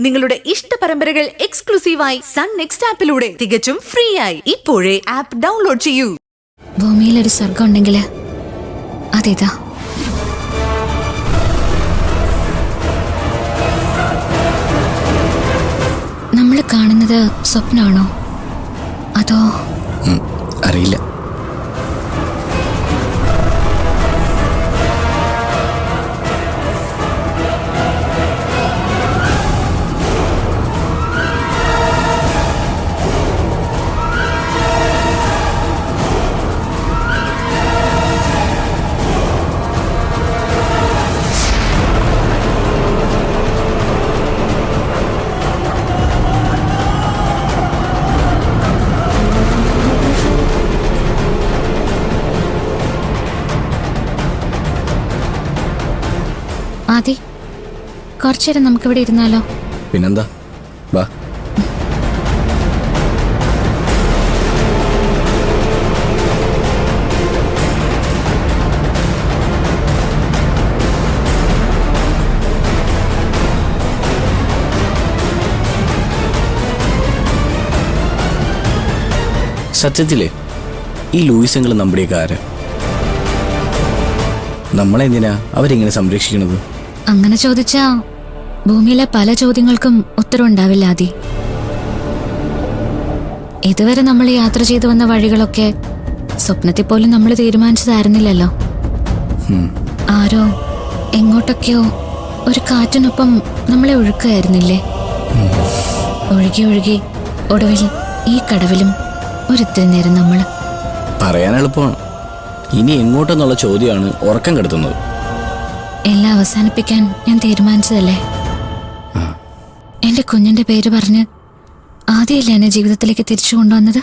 നിങ്ങളുടെ ഇഷ്ട പരമ്പരകൾ എക്സ്ക്ലൂസീവായി സൺ നെക്സ്റ്റ് ആപ്പിലൂടെ തികച്ചും ഫ്രീ ആയി ഇപ്പോഴേ ആപ്പ് ഡൗൺലോഡ് ചെയ്യൂ. ഭൂമിയിൽ ഒരു സ്വർഗം ഉണ്ടെങ്കിൽ അതേതാ? നമ്മൾ കാണുന്നത് സ്വപ്നമാണോ അതോ? അറിയില്ല. ആദി, കുറച്ചേരം നമുക്കിവിടെ ഇരുന്നാലോ? പിന്നെന്താ, വാ. സത്യത്തിലേ ഈ ലൂയിസങ്ങൾ നമ്മുടെയൊക്കെ ആര്? നമ്മളെന്തിനാ അവരിങ്ങനെ സംരക്ഷിക്കുന്നത്? അങ്ങനെ ചോദിച്ചാ ഭൂമിയിലെ പല ചോദ്യങ്ങൾക്കും ഉത്തരം ഉണ്ടാവില്ല ആദി. ഇതുവരെ നമ്മൾ യാത്ര ചെയ്തു വന്ന വഴികളൊക്കെ സ്വപ്നത്തിൽ പോലും നമ്മൾ തീരുമാനിച്ചതായിരുന്നില്ലല്ലോ. ആരോ എങ്ങോട്ടൊക്കെയോ ഒരു കാറ്റിനൊപ്പം നമ്മളെ ഒഴുക്കുകയായിരുന്നില്ലേ? ഒഴുകി ഒഴുകി ഒടുവിൽ ഈ കടവിലും ഒരിത്തിരി നേരം നമ്മൾ. പറയാൻ എളുപ്പമാണ്, ഇനി എങ്ങോട്ടെന്നുള്ള ചോദ്യമാണ് ഉറക്കം കെടുത്തുന്നത്. എല്ലാം അവസാനിപ്പിക്കാൻ ഞാൻ തീരുമാനിച്ചതല്ലേ. എന്റെ കുഞ്ഞിന്റെ പേര് പറഞ്ഞ് ആദ്യമല്ലേ എന്നെ ജീവിതത്തിലേക്ക് തിരിച്ചു കൊണ്ടുവന്നത്.